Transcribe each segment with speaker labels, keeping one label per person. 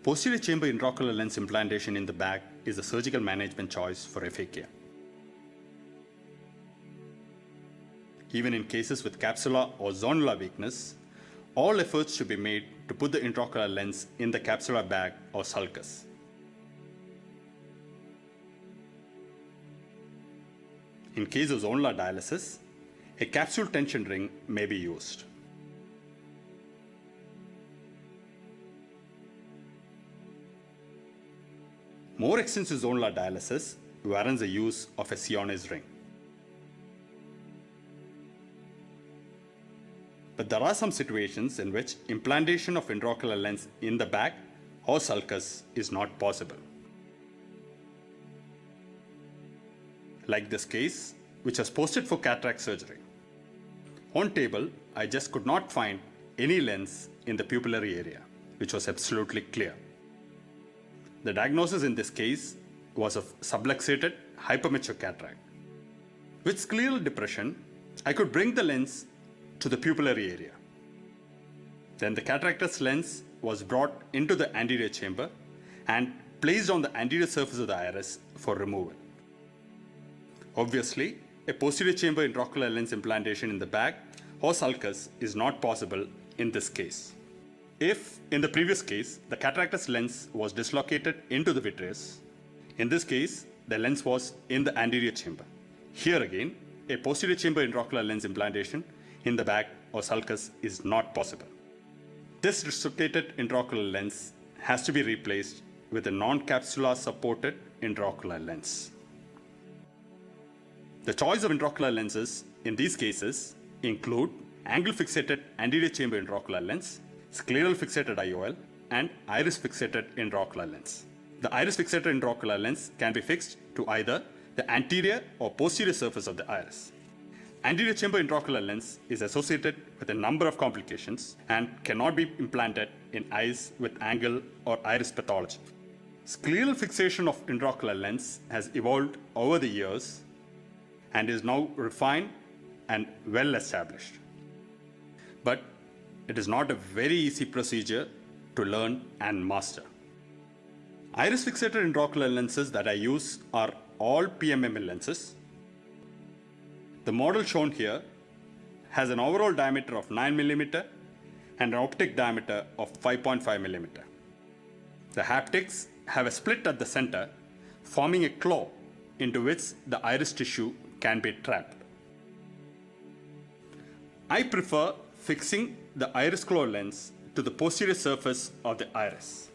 Speaker 1: Posterior chamber intraocular lens implantation in the back is a surgical management choice for FAK. Even in cases with capsular or zonular weakness, all efforts should be made to put the intraocular lens in the capsular bag or sulcus. In case of zonular dialysis, a capsule tension ring may be used. More extensive zonular dialysis warrants the use of a Sionese ring. But there are some situations in which implantation of intraocular lens in the back or sulcus is not possible. Like this case, which was posted for cataract surgery. On table, I just could not find any lens in the pupillary area, which was absolutely clear. The diagnosis in this case was of subluxated hypermature cataract. With scleral depression, I could bring the lens to the pupillary area. Then the cataractous lens was brought into the anterior chamber and placed on the anterior surface of the iris for removal. Obviously, a posterior chamber intraocular lens implantation in the back or sulcus is not possible in this case. If, in the previous case, the cataractous lens was dislocated into the vitreous, in this case, the lens was in the anterior chamber. Here again, a posterior chamber intraocular lens implantation in the back or sulcus is not possible. This dislocated intraocular lens has to be replaced with a non-capsular supported intraocular lens. The choice of intraocular lenses in these cases include angle fixated anterior chamber intraocular lens, scleral fixated IOL, and iris fixated intraocular lens. The iris fixated intraocular lens can be fixed to either the anterior or posterior surface of the iris. Anterior chamber intraocular lens is associated with a number of complications and cannot be implanted in eyes with angle or iris pathology. Scleral fixation of intraocular lens has evolved over the years and is now refined and well established. But it is not a very easy procedure to learn and master. Iris fixated intraocular lenses that I use are all PMMA lenses. The model shown here has an overall diameter of 9 mm and an optic diameter of 5.5 mm. The haptics have a split at the center, forming a claw into which the iris tissue can be trapped. I prefer fixing the iris claw lens to the posterior surface of the iris.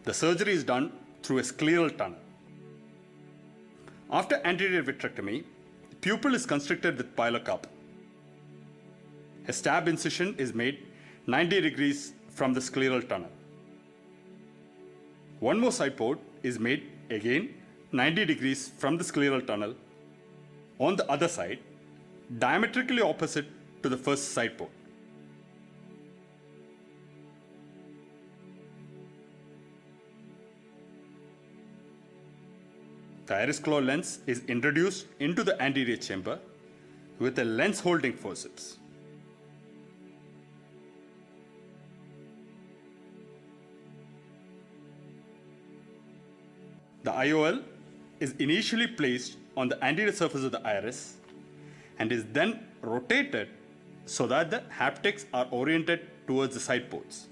Speaker 1: The surgery is done through a scleral tunnel. After anterior vitrectomy, the pupil is constricted with pilocarpine. A stab incision is made 90 degrees from the scleral tunnel. One more side port is made again 90 degrees from the scleral tunnel on the other side, diametrically opposite to the first side port. The iris claw lens is introduced into the anterior chamber with a lens holding forceps. The IOL is initially placed on the anterior surface of the iris and is then rotated so that the haptics are oriented towards the side ports.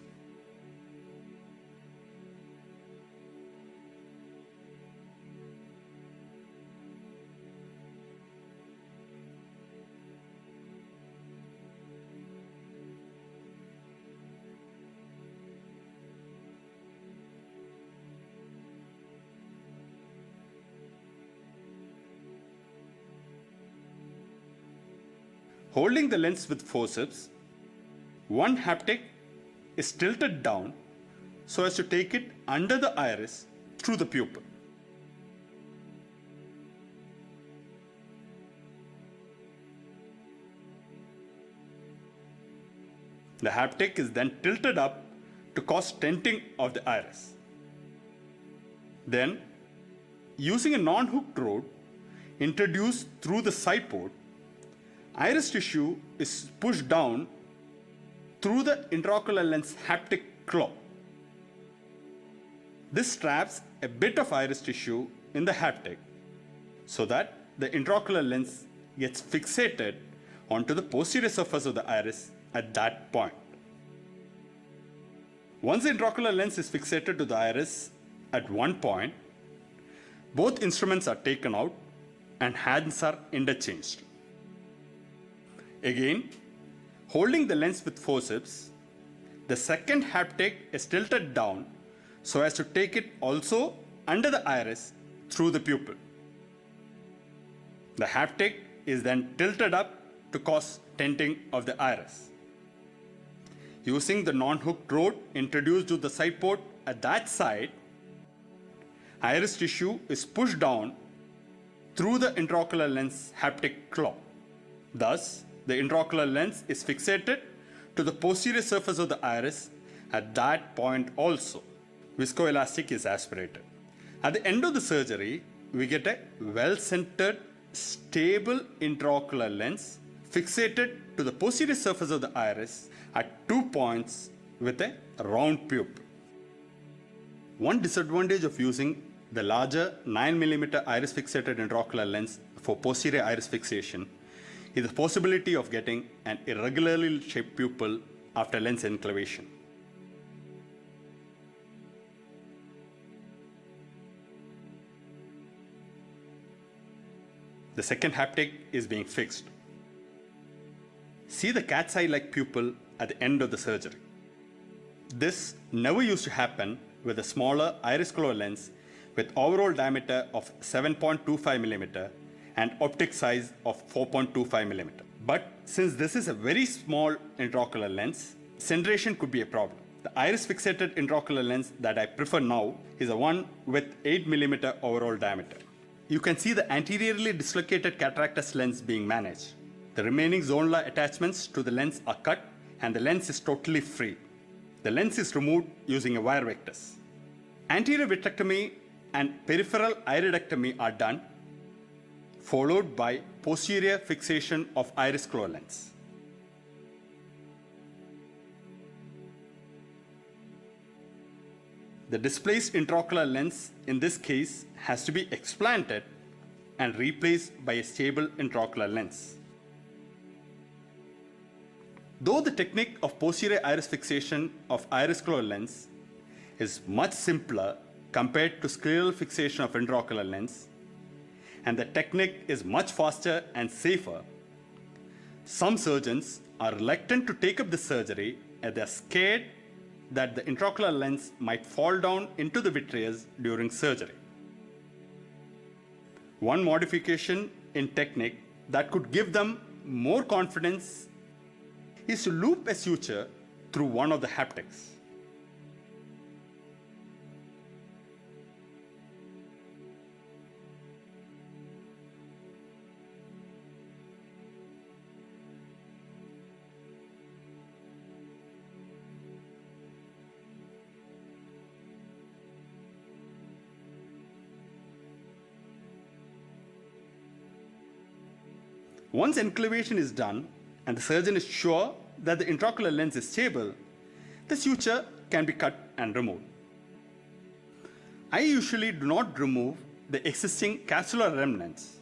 Speaker 1: Holding the lens with forceps, one haptic is tilted down so as to take it under the iris through the pupil. The haptic is then tilted up to cause stenting of the iris. Then, using a non-hooked rod introduced through the side port, iris tissue is pushed down through the intraocular lens haptic claw. This traps a bit of iris tissue in the haptic so that the intraocular lens gets fixated onto the posterior surface of the iris at that point. Once the intraocular lens is fixated to the iris at one point, both instruments are taken out and hands are interchanged. Again, holding the lens with forceps, the second haptic is tilted down so as to take it also under the iris through the pupil. The haptic is then tilted up to cause tenting of the iris. Using the non-hooked rod introduced to the side port at that side, iris tissue is pushed down through the intraocular lens haptic claw. Thus, the intraocular lens is fixated to the posterior surface of the iris at that point also. Viscoelastic is aspirated. At the end of the surgery, we get a well-centered, stable intraocular lens fixated to the posterior surface of the iris at 2 points with a round pupil. One disadvantage of using the larger 9mm iris fixated intraocular lens for posterior iris fixation is the possibility of getting an irregularly shaped pupil after lens enclavation. The second haptic is being fixed. See the cat's eye-like pupil at the end of the surgery. This never used to happen with a smaller iris claw lens with overall diameter of 7.25 mm and optic size of 4.25 mm. But since this is a very small intraocular lens, centration could be a problem. The iris fixated intraocular lens that I prefer now is a one with 8 mm overall diameter. You can see the anteriorly dislocated cataractus lens being managed. The remaining zonular attachments to the lens are cut and the lens is totally free. The lens is removed using a wire victus. Anterior vitrectomy and peripheral iridectomy are done, followed by posterior fixation of iris claw lens. The displaced intraocular lens in this case has to be explanted and replaced by a stable intraocular lens. Though the technique of posterior iris fixation of iris claw lens is much simpler compared to scleral fixation of intraocular lens, and the technique is much faster and safer, some surgeons are reluctant to take up the surgery as they are scared that the intraocular lens might fall down into the vitreous during surgery. One modification in technique that could give them more confidence is to loop a suture through one of the haptics. Once enclavation is done and the surgeon is sure that the intraocular lens is stable, the suture can be cut and removed. I usually do not remove the existing capsular remnants.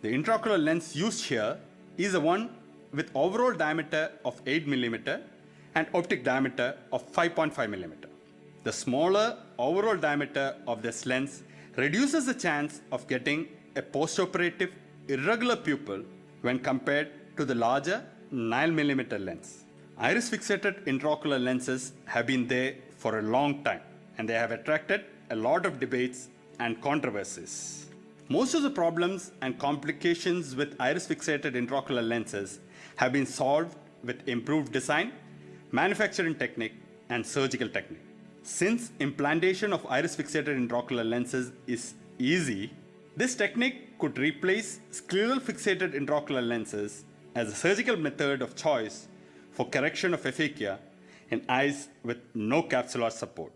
Speaker 1: The intraocular lens used here is a one with overall diameter of 8 mm and optic diameter of 5.5 mm. The smaller overall diameter of this lens reduces the chance of getting a postoperative irregular pupil when compared to the larger 9 mm lens. Iris fixated intraocular lenses have been there for a long time and they have attracted a lot of debates and controversies. Most of the problems and complications with iris fixated intraocular lenses have been solved with improved design, manufacturing technique, and surgical technique. Since implantation of iris fixated intraocular lenses is easy, this technique could replace scleral fixated intraocular lenses as a surgical method of choice for correction of aphakia in eyes with no capsular support.